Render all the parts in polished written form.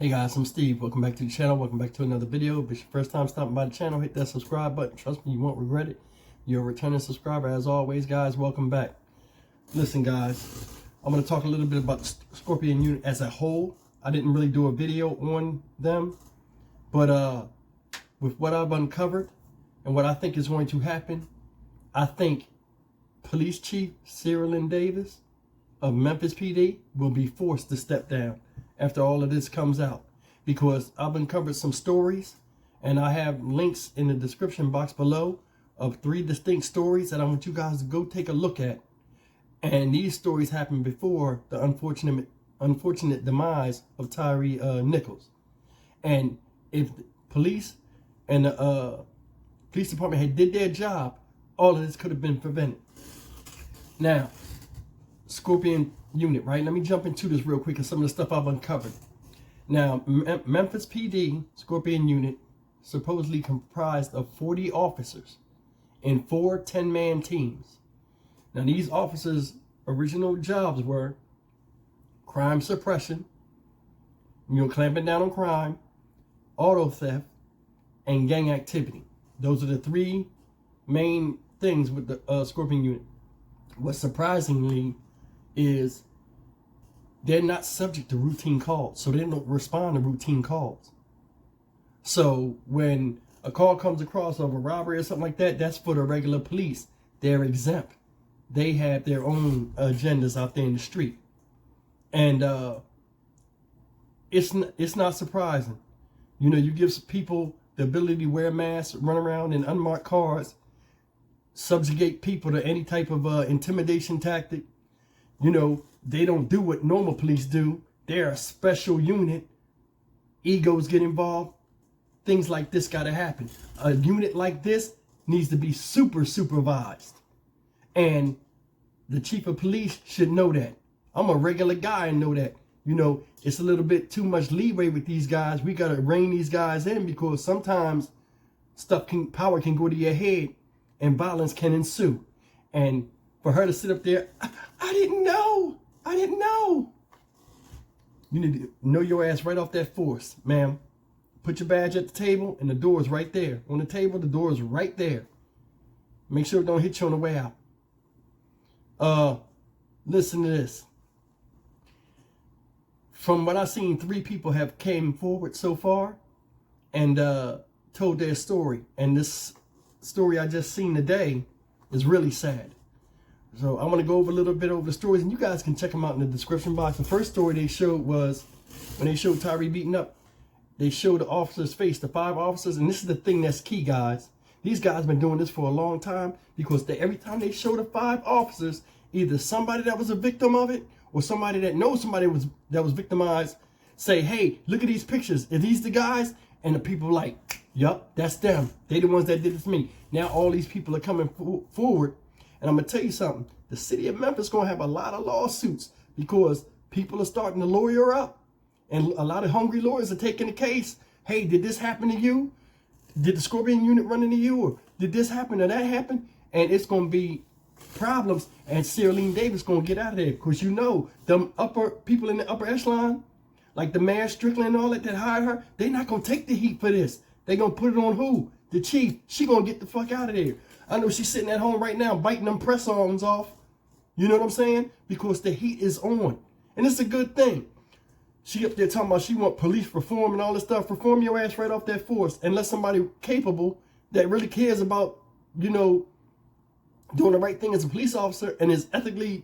Hey guys, I'm Steve. Welcome back to the channel. Welcome back to another video. If it's your first time stopping by the channel, hit that subscribe button. Trust me, you won't regret it. You're a returning subscriber. As always, guys, welcome back. Listen, guys, I'm going to talk a little bit about the Scorpion unit as a whole. I didn't really do a video on them, but with what I've uncovered and what I think is going to happen, I think Police Chief Cyril Davis of Memphis PD will be forced to step down after all of this comes out, because I've uncovered some stories and I have links in the description box below of 3 distinct stories that I want you guys to go take a look at. And these stories happened before the unfortunate demise of Tyree Nichols. And if the police and the police department had did their job, all of this could have been prevented. Now, Scorpion unit, right? Let me jump into this real quick and some of the stuff I've uncovered. Now, Memphis PD Scorpion unit supposedly comprised of 40 officers in 4 10-man teams. Now, these officers' original jobs were crime suppression, clamping down on crime, auto theft, and gang activity. Those are the 3 main things with the Scorpion unit. What surprisingly is they're not subject to routine calls, so they don't respond to routine calls. So when a call comes across of a robbery or something like that, that's for the regular police. They're exempt. They have their own agendas out there in the street. And it's not surprising. You give people the ability to wear masks, run around in unmarked cars, subjugate people to any type of intimidation tactic. They don't do what normal police do. They're a special unit. Egos get involved. Things like this got to happen. A unit like this needs to be super supervised. And the chief of police should know that. I'm a regular guy and know that. It's a little bit too much leeway with these guys. We got to rein these guys in, because sometimes power can go to your head and violence can ensue. And for her to sit up there, I didn't know. You need to know your ass right off that force, ma'am. Put your badge at the table and the door is right there. On the table, the door is right there. Make sure it don't hit you on the way out. Listen to this. From what I've seen, 3 people have came forward so far and told their story. And this story I just seen today is really sad. So I want to go over a little bit over the stories, and you guys can check them out in the description box. The first story they showed was when they showed Tyree beaten up. They showed the officer's face, the 5 officers, and this is the thing that's key, guys. These guys been doing this for a long time, because every time they show the 5 officers, either somebody that was a victim of it or somebody that knows somebody that was victimized, say, hey, look at these pictures. Are these the guys? And the people like, yup, that's them. They the ones that did it to me. Now all these people are coming forward. And I'm going to tell you something. The city of Memphis is going to have a lot of lawsuits, because people are starting to lawyer up. And a lot of hungry lawyers are taking the case. Hey, did this happen to you? Did the Scorpion unit run into you? Or did this happen or that happen? And it's going to be problems. And Cyril Davis is going to get out of there. Because them upper people in the upper echelon, like the Mayor Strickland and all that hired her, they're not going to take the heat for this. They're going to put it on who? The chief. She going to get the fuck out of there. I know she's sitting at home right now biting them press arms off. You know what I'm saying? Because the heat is on. And it's a good thing. She up there talking about she want police reform and all this stuff. Reform your ass right off that force. And let somebody capable that really cares about, doing the right thing as a police officer and is ethically,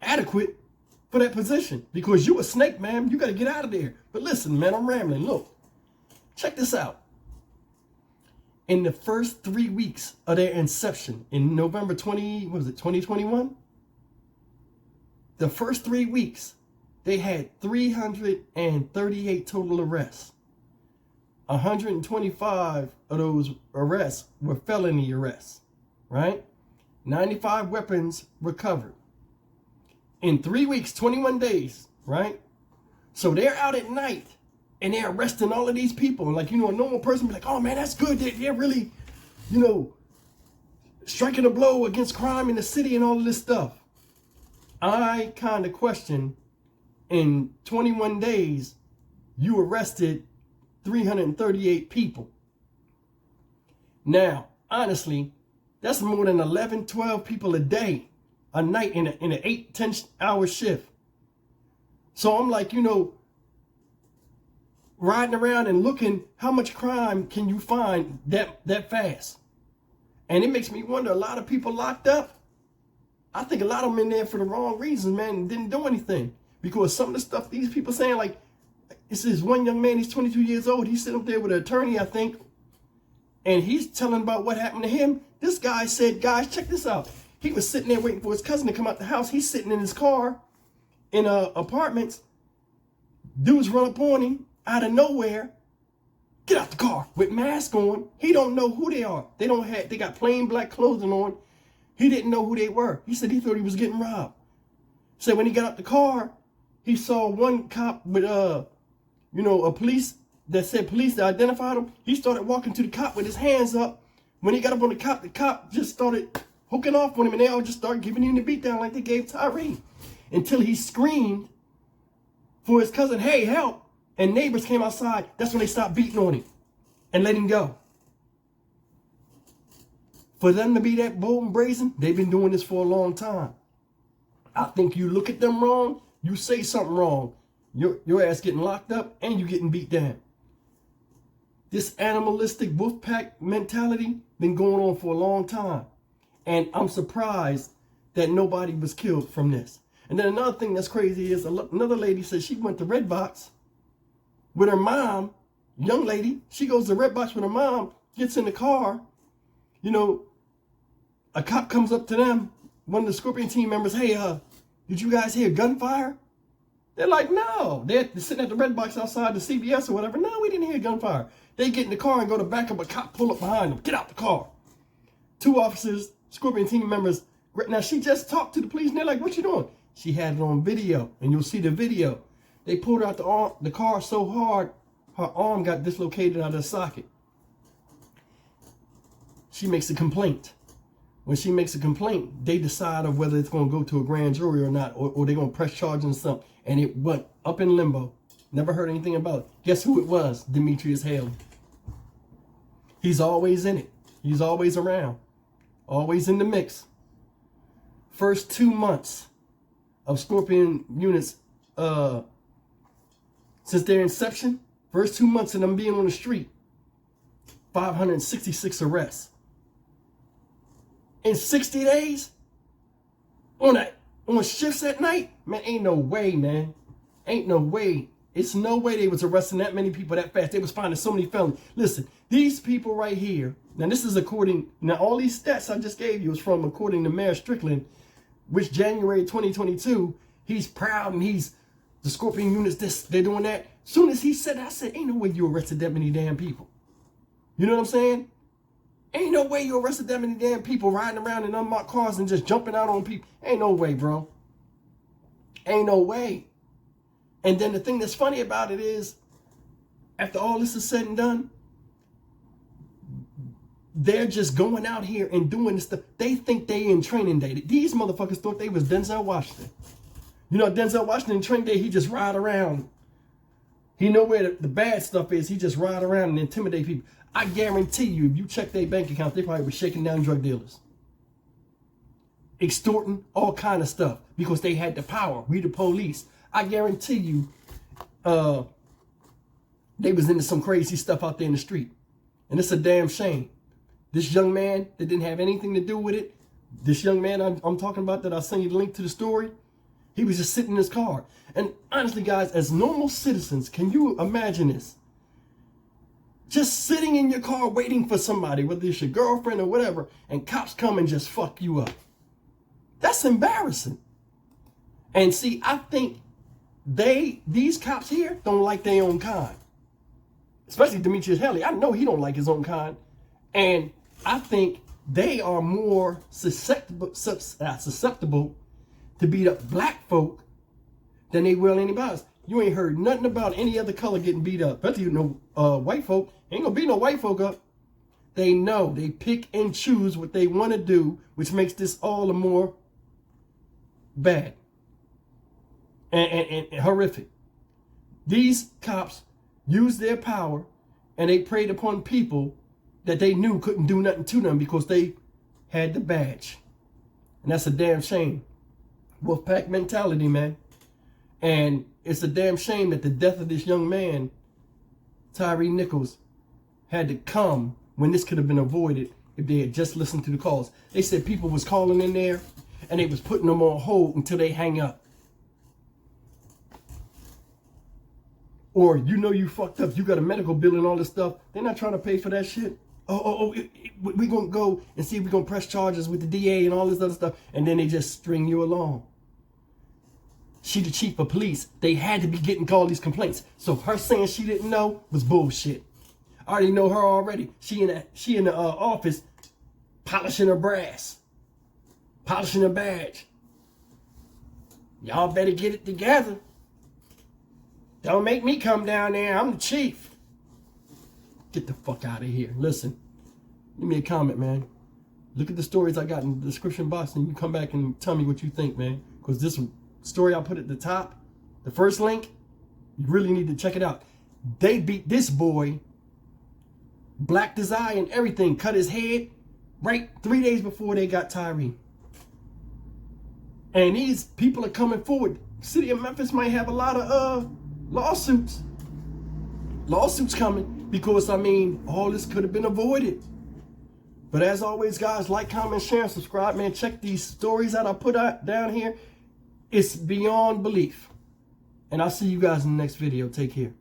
adequate for that position. Because you a snake, man. You got to get out of there. But listen, man, I'm rambling. Look, check this out. In the first 3 weeks of their inception, in November 2021? The first 3 weeks, they had 338 total arrests. 125 of those arrests were felony arrests, right? 95 weapons recovered. In 3 weeks, 21 days, right? So they're out at night. And they're arresting all of these people. And a normal person be like, oh man, that's good. They're really, striking a blow against crime in the city and all of this stuff. I kind of question in 21 days, you arrested 338 people. Now, honestly, that's more than 11, 12 people a day, a night in an 8, 10-hour shift. So I'm like, you know, riding around and looking, how much crime can you find that fast? And it makes me wonder, a lot of people locked up, I think a lot of them in there for the wrong reasons, man, and didn't do anything. Because some of the stuff these people saying, like, this is one young man, he's 22 years old, he's sitting up there with an attorney, I think, and he's telling about what happened to him. This guy said, guys, check this out. He was sitting there waiting for his cousin to come out the house. He's sitting in his car in apartments. Dudes run up on him out of nowhere. Get out the car with mask on. He don't know who they are. They got plain black clothing on. He didn't know who they were. He said he thought he was getting robbed. So when he got out the car, he saw one cop with a police that said police that identified him. He started walking to the cop with his hands up. When he got up on the cop just started hooking off on him, and they all just started giving him the beat down like they gave Tyree, until he screamed for his cousin, hey, help. And neighbors came outside. That's when they stopped beating on him and let him go. For them to be that bold and brazen, they've been doing this for a long time. I think you look at them wrong, you say something wrong, your ass getting locked up and you getting beat down. This animalistic wolf pack mentality been going on for a long time. And I'm surprised that nobody was killed from this. And then another thing that's crazy is another lady said she went to Redbox with her mom, young lady. She goes to Redbox with her mom, gets in the car. You know, a cop comes up to them, one of the Scorpion team members, hey, did you guys hear gunfire? They're like, no. They're sitting at the Redbox outside the CVS or whatever. No, we didn't hear gunfire. They get in the car and go to back up. A cop pull up behind them. Get out the car. 2 officers, Scorpion team members. Now, she just talked to the police, and they're like, what you doing? She had it on video, and you'll see the video. They pulled out the car so hard, her arm got dislocated out of the socket. She makes a complaint. When she makes a complaint, they decide of whether it's going to go to a grand jury or not, or they're going to press charges and something. And it went up in limbo. Never heard anything about it. Guess who it was? Demetrius Haley. He's always in it. He's always around. Always in the mix. First 2 months of Scorpion units, since their inception, first 2 months of them being on the street, 566 arrests. In 60 days, on shifts at night, man, ain't no way, man. Ain't no way. It's no way they was arresting that many people that fast. They was finding so many felons. Listen, these people right here, now this is now all these stats I just gave you is from according to Mayor Strickland, which January 2022, he's proud and he's the Scorpion units, they're doing that. Soon as he said that, I said, ain't no way you arrested that many damn people. You know what I'm saying? Ain't no way you arrested that many damn people riding around in unmarked cars and just jumping out on people. Ain't no way, bro. Ain't no way. And then the thing that's funny about it is, after all this is said and done, they're just going out here and doing this stuff. They think they in training day. These motherfuckers thought they was Denzel Washington. You know, Denzel Washington in training day, he just ride around. He know where the bad stuff is. He just ride around and intimidate people. I guarantee you, if you check their bank account, they probably were shaking down drug dealers. Extorting all kind of stuff because they had the power. We the police. I guarantee you, they was into some crazy stuff out there in the street. And it's a damn shame. This young man that didn't have anything to do with it, this young man I'm talking about that I sent you the link to the story, he was just sitting in his car. And honestly, guys, as normal citizens, can you imagine this? Just sitting in your car waiting for somebody, whether it's your girlfriend or whatever, and cops come and just fuck you up. That's embarrassing. And see, I think these cops here don't like their own kind. Especially Demetrius Haley. I know he don't like his own kind. And I think they are more susceptible to beat up black folk than they will anybody else. You ain't heard nothing about any other color getting beat up. But you know, white folk, ain't gonna beat no white folk up. They know, they pick and choose what they want to do, which makes this all the more bad and horrific. These cops used their power and they preyed upon people that they knew couldn't do nothing to them because they had the badge. And that's a damn shame. Wolfpack mentality, man. And it's a damn shame that the death of this young man, Tyree Nichols, had to come when this could have been avoided if they had just listened to the calls. They said people was calling in there and they was putting them on hold until they hang up. Or you know you fucked up, you got a medical bill and all this stuff. They're not trying to pay for that shit. We're going to go and see if we're going to press charges with the DA and all this other stuff. And then they just string you along. She the chief of police. They had to be getting all these complaints. So her saying she didn't know was bullshit. I already know her already. She in the office polishing her brass. Polishing her badge. Y'all better get it together. Don't make me come down there. I'm the chief. Get the fuck out of here. Listen, leave me a comment, man. Look at the stories I got in the description box and you come back and tell me what you think, man. Because this story I put at the top, the first link, you really need to check it out. They beat this boy, blacked his eye and everything, cut his head, right 3 days before they got Tyree. And these people are coming forward. City of Memphis might have a lot of lawsuits. Lawsuits coming. Because, I mean, all this could have been avoided. But as always, guys, like, comment, share, and subscribe, man. Check these stories that I put out down here. It's beyond belief. And I'll see you guys in the next video. Take care.